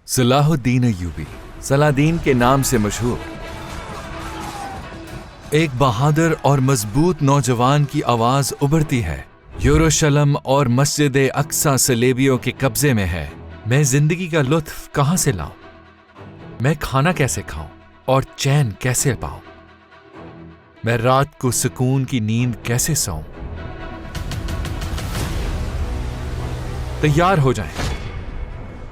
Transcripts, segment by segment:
صلاح الدین ایوبی صلاح کے نام سے مشہور ایک بہادر اور مضبوط نوجوان کی آواز ابھرتی ہے۔ یروشلم اور مسجد اقصی صلیبیوں کے قبضے میں ہے۔ میں زندگی کا لطف کہاں سے لاؤں؟ میں کھانا کیسے کھاؤں اور چین کیسے پاؤں؟ میں رات کو سکون کی نیند کیسے سوؤں؟ تیار ہو جائیں،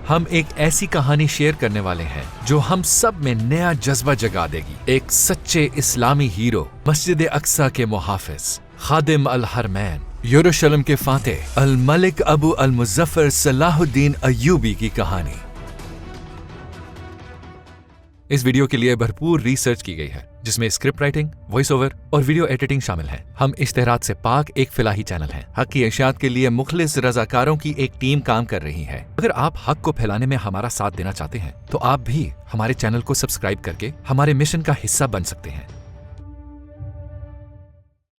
ہم ایک ایسی کہانی شیئر کرنے والے ہیں جو ہم سب میں نیا جذبہ جگا دے گی۔ ایک سچے اسلامی ہیرو، مسجد اقصی کے محافظ، خادم الحرمین، یروشلم کے فاتح، الملک ابو المظفر صلاح الدین ایوبی کی کہانی۔ اس ویڈیو کے لیے بھرپور ریسرچ کی گئی ہے جس میں اسکرپٹ رائٹنگ، وائس اوور اور ویڈیو ایڈیٹنگ شامل ہیں۔ ہم اشتہارات سے پاک ایک فلاحی چینل ہیں۔ حق کی اشاعت کے لیے مخلص رضاکاروں کی ایک ٹیم کام کر رہی ہے۔ اگر آپ حق کو پھیلانے میں ہمارا ساتھ دینا چاہتے ہیں تو آپ بھی ہمارے چینل کو سبسکرائب کر کے ہمارے مشن کا حصہ بن سکتے ہیں۔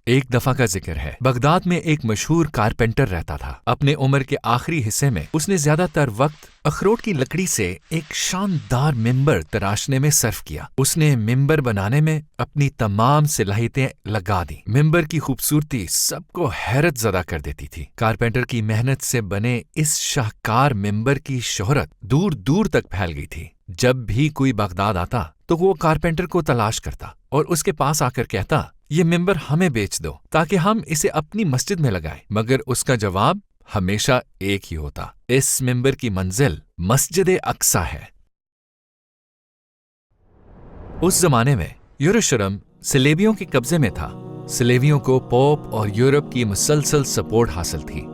ایک دفعہ کا ذکر ہے، بغداد میں ایک مشہور کارپینٹر رہتا تھا۔ اپنے عمر کے آخری حصے میں اس نے زیادہ تر وقت اخروٹ کی لکڑی سے ایک شاندار ممبر تراشنے میں صرف کیا۔ اس نے ممبر بنانے میں اپنی تمام صلاحیتیں لگا دیں۔ ممبر کی خوبصورتی سب کو حیرت زدہ کر دیتی تھی۔ کارپینٹر کی محنت سے بنے اس شاہکار ممبر کی شہرت دور دور تک پھیل گئی تھی۔ جب بھی کوئی بغداد آتا تو وہ کارپینٹر کو تلاش کرتا اور اس کے پاس آ کر کہتا، یہ ممبر ہمیں بیچ دو تاکہ ہم اسے اپنی مسجد میں لگائیں۔ مگر اس کا جواب ہمیشہ ایک ہی ہوتا، اس ممبر کی منزل مسجد اقصی ہے۔ اس زمانے میں یروشلم صلیبیوں کے قبضے میں تھا۔ صلیبیوں کو پوپ اور یورپ کی مسلسل سپورٹ حاصل تھی۔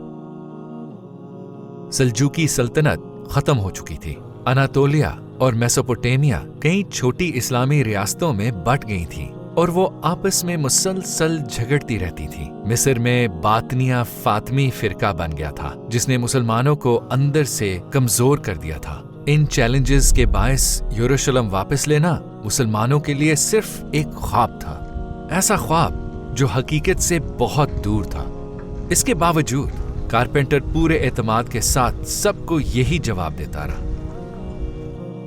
سلجوکی سلطنت ختم ہو چکی تھی۔ اناطولیہ اور میسوپوٹیمیا کئی چھوٹی اسلامی ریاستوں میں بٹ گئی تھیں اور وہ آپس میں مسلسل جھگڑتی رہتی تھی۔ مصر میں باطنیہ فاطمی فرقہ بن گیا تھا جس نے مسلمانوں کو اندر سے کمزور کر دیا تھا۔ ان چیلنجز کے باعث یروشلم واپس لینا مسلمانوں کے لیے صرف ایک خواب تھا، ایسا خواب جو حقیقت سے بہت دور تھا۔ اس کے باوجود کارپینٹر پورے اعتماد کے ساتھ سب کو یہی جواب دیتا رہا،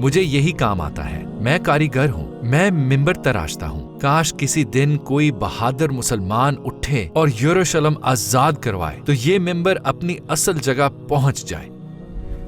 مجھے یہی کام آتا ہے، میں کاریگر ہوں، میں ممبر تراشتا ہوں۔ کاش کسی دن کوئی بہادر مسلمان اٹھے اور یروشلم آزاد کروائے تو یہ ممبر اپنی اصل جگہ پہنچ جائے۔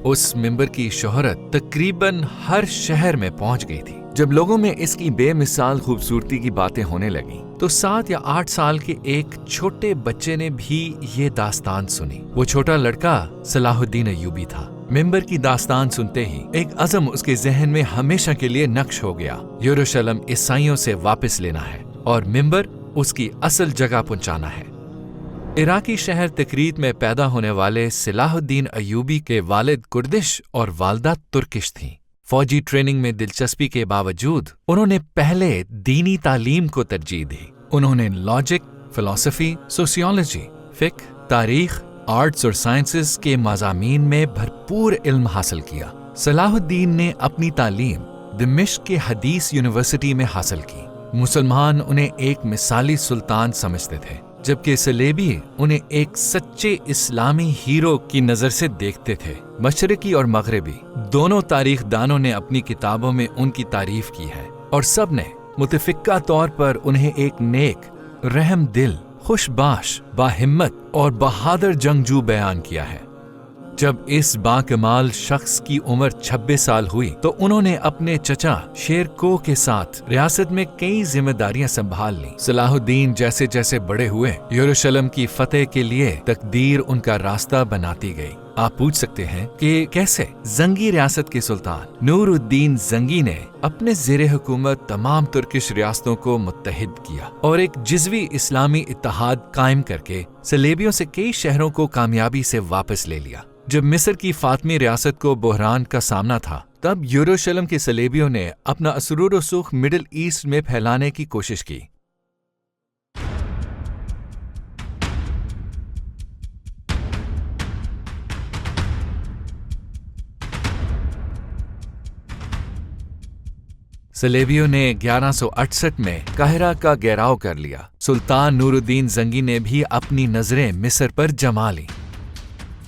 اس ممبر کی شہرت تقریباً ہر شہر میں پہنچ گئی تھی۔ جب لوگوں میں اس کی بے مثال خوبصورتی کی باتیں ہونے لگیں تو 7 یا 8 سال کے ایک چھوٹے بچے نے بھی یہ داستان سنی۔ وہ چھوٹا لڑکا صلاح الدین ایوبی تھا۔ ممبر کی داستان سنتے ہی ایک عزم اس کے ذہن میں ہمیشہ کے لیے نقش ہو گیا، یروشلم عیسائیوں سے واپس لینا ہے اور ممبر اس کی اصل جگہ پہنچانا ہے۔ عراقی شہر تکریت میں پیدا ہونے والے صلاح الدین ایوبی کے والد کردش اور والدہ ترکش تھیں۔ فوجی ٹریننگ میں دلچسپی کے باوجود انہوں نے پہلے دینی تعلیم کو ترجیح دی۔ انہوں نے لاجک، فلسفی، سوسیولوجی، فقہ، تاریخ، آرٹس اور سائنسز کے مضامین میں بھرپور علم حاصل کیا۔ صلاح الدین نے اپنی تعلیم دمشق کے حدیث یونیورسٹی میں حاصل کی۔ مسلمان انہیں ایک مثالی سلطان سمجھتے تھے، جبکہ صلیبی انہیں ایک سچے اسلامی ہیرو کی نظر سے دیکھتے تھے۔ مشرقی اور مغربی دونوں تاریخ دانوں نے اپنی کتابوں میں ان کی تعریف کی ہے اور سب نے متفقہ طور پر انہیں ایک نیک، رحم دل، خوش باش، باہمت اور بہادر جنگجو بیان کیا ہے۔ جب اس باکمال شخص کی عمر 26 سال ہوئی تو انہوں نے اپنے چچا شیر کو کے ساتھ ریاست میں کئی ذمہ داریاں سنبھال لیں۔ صلاح الدین جیسے جیسے بڑے ہوئے، یروشلم کی فتح کے لیے تقدیر ان کا راستہ بناتی گئی۔ آپ پوچھ سکتے ہیں کہ کیسے؟ زنگی ریاست کے سلطان نور الدین زنگی نے اپنے زیر حکومت تمام ترکش ریاستوں کو متحد کیا اور ایک جزوی اسلامی اتحاد قائم کر کے صلیبیوں سے کئی شہروں کو کامیابی سے واپس لے لیا۔ جب مصر کی فاطمی ریاست کو بحران کا سامنا تھا تب یروشلم کے صلیبیوں نے اپنا اثر و رسوخ مڈل ایسٹ میں پھیلانے کی کوشش کی۔ صلیبیوں نے 1168 میں قاہرہ کا گھیراؤ کر لیا۔ سلطان نور الدین زنگی نے بھی اپنی نظریں مصر پر جما لیں۔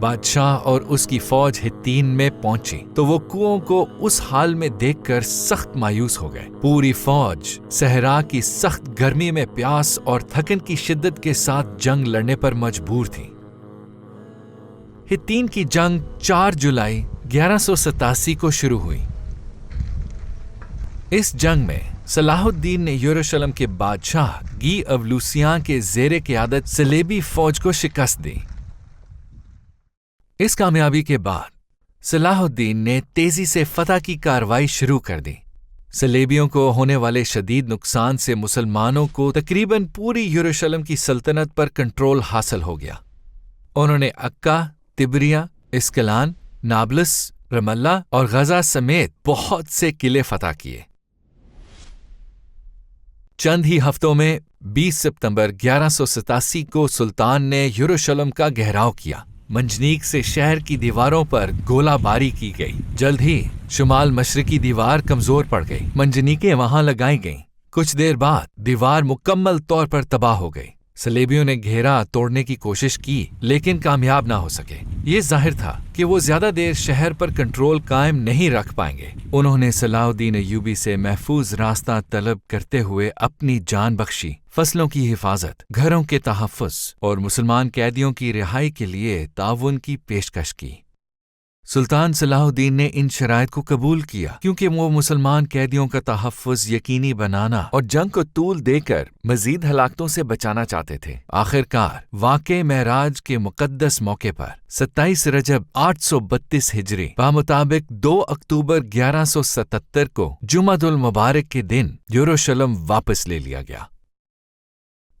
بادشاہ اور اس کی فوج ہتین میں پہنچی تو وہ کنووں کو اس حال میں دیکھ کر سخت مایوس ہو گئے۔ پوری فوج صحرا کی سخت گرمی میں پیاس اور تھکن کی شدت کے ساتھ جنگ لڑنے پر مجبور تھی۔ ہتین کی جنگ 4 جولائی 1187 کو شروع ہوئی۔ اس جنگ میں صلاح الدین نے یروشلم کے بادشاہ گی اولوسیاں کے زیر قیادت صلیبی فوج کو شکست دی۔ اس کامیابی کے بعد صلاح الدین نے تیزی سے فتح کی کارروائی شروع کر دی۔ صلیبیوں کو ہونے والے شدید نقصان سے مسلمانوں کو تقریباً پوری یروشلم کی سلطنت پر کنٹرول حاصل ہو گیا۔ انہوں نے عکا، تبریہ، اسکلان، نابلس، رم اللہ اور غزہ سمیت بہت سے قلعے فتح کیے۔ چند ہی ہفتوں میں 20 ستمبر 1187 کو سلطان نے یروشلم کا گھیراؤ کیا۔ منجنیق سے شہر کی دیواروں پر گولہ باری کی گئی۔ جلد ہی شمال مشرقی دیوار کمزور پڑ گئی۔ منجنیقیں وہاں لگائی گئیں۔ کچھ دیر بعد دیوار مکمل طور پر تباہ ہو گئی۔ صلیبیوں نے گھیرا توڑنے کی کوشش کی لیکن کامیاب نہ ہو سکے۔ یہ ظاہر تھا کہ وہ زیادہ دیر شہر پر کنٹرول قائم نہیں رکھ پائیں گے۔ انہوں نے صلاح الدین ایوبی سے محفوظ راستہ طلب کرتے ہوئے اپنی جان بخشی، فصلوں کی حفاظت، گھروں کے تحفظ اور مسلمان قیدیوں کی رہائی کے لیے تعاون کی پیشکش کی۔ سلطان صلاح الدین نے ان شرائط کو قبول کیا کیونکہ وہ مسلمان قیدیوں کا تحفظ یقینی بنانا اور جنگ کو طول دے کر مزید ہلاکتوں سے بچانا چاہتے تھے۔ آخرکار واقع معراج کے مقدس موقع پر 27 رجب 832 ہجری بمطابق 2 اکتوبر 1177 کو جمعہ المبارک کے دن یروشلم واپس لے لیا گیا۔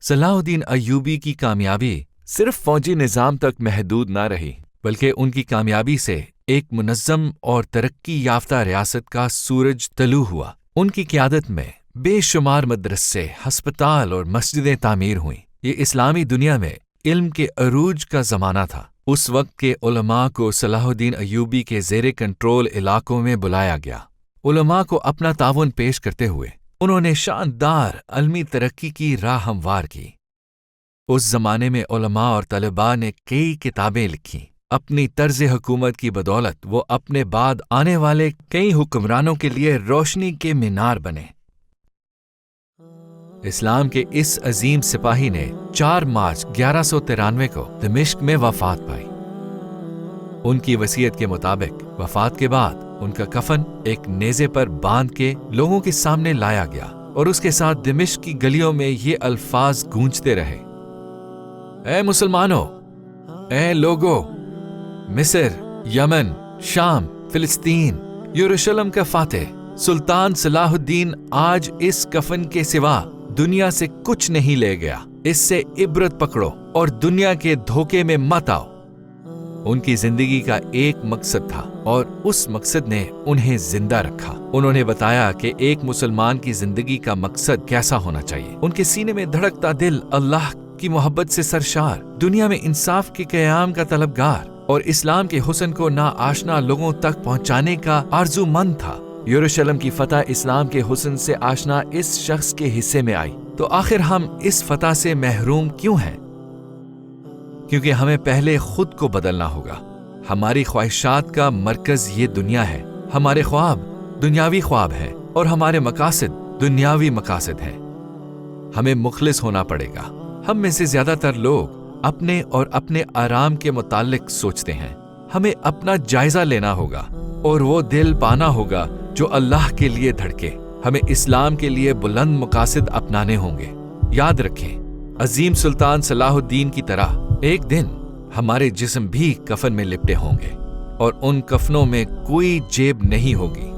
صلاح الدین ایوبی کی کامیابی صرف فوجی نظام تک محدود نہ رہی بلکہ ان کی کامیابی سے ایک منظم اور ترقی یافتہ ریاست کا سورج طلوع ہوا۔ ان کی قیادت میں بے شمار مدرسے، ہسپتال اور مسجدیں تعمیر ہوئیں۔ یہ اسلامی دنیا میں علم کے عروج کا زمانہ تھا۔ اس وقت کے علماء کو صلاح الدین ایوبی کے زیر کنٹرول علاقوں میں بلایا گیا۔ علماء کو اپنا تعاون پیش کرتے ہوئے انہوں نے شاندار علمی ترقی کی راہ ہموار کی۔ اس زمانے میں علماء اور طلباء نے کئی کتابیں لکھیں۔ اپنی طرز حکومت کی بدولت وہ اپنے بعد آنے والے کئی حکمرانوں کے لیے روشنی کے مینار بنے۔ اسلام کے اس عظیم سپاہی نے 4 مارچ 1193 کو دمشق میں وفات پائی۔ ان کی وصیت کے مطابق وفات کے بعد ان کا کفن ایک نیزے پر باندھ کے لوگوں کے سامنے لایا گیا اور اس کے ساتھ دمشق کی گلیوں میں یہ الفاظ گونجتے رہے: اے مسلمانوں، اے لوگو، مصر، یمن، شام، فلسطین، یروشلم کا فاتح سلطان صلاح الدین آج اس کفن کے سوا دنیا سے کچھ نہیں لے گیا۔ اس سے عبرت پکڑو اور دنیا کے دھوکے میں مت آؤ۔ ان کی زندگی کا ایک مقصد تھا اور اس مقصد نے انہیں زندہ رکھا۔ انہوں نے بتایا کہ ایک مسلمان کی زندگی کا مقصد کیسا ہونا چاہیے۔ ان کے سینے میں دھڑکتا دل اللہ کی محبت سے سرشار، دنیا میں انصاف کے قیام کا طلبگار اور اسلام کے حسن کو ناآشنا لوگوں تک پہنچانے کا آرزو مند تھا۔ یروشلم کی فتح اسلام کے حسن سے آشنا اس شخص کے حصے میں آئی تو آخر ہم اس فتح سے محروم کیوں ہیں؟ کیونکہ ہمیں پہلے خود کو بدلنا ہوگا۔ ہماری خواہشات کا مرکز یہ دنیا ہے، ہمارے خواب دنیاوی خواب ہیں اور ہمارے مقاصد دنیاوی مقاصد ہیں۔ ہمیں مخلص ہونا پڑے گا۔ ہم میں سے زیادہ تر لوگ اپنے اور اپنے آرام کے متعلق سوچتے ہیں۔ ہمیں اپنا جائزہ لینا ہوگا اور وہ دل پانا ہوگا جو اللہ کے لیے دھڑکے۔ ہمیں اسلام کے لیے بلند مقاصد اپنانے ہوں گے۔ یاد رکھیں، عظیم سلطان صلاح الدین کی طرح ایک دن ہمارے جسم بھی کفن میں لپٹے ہوں گے اور ان کفنوں میں کوئی جیب نہیں ہوگی۔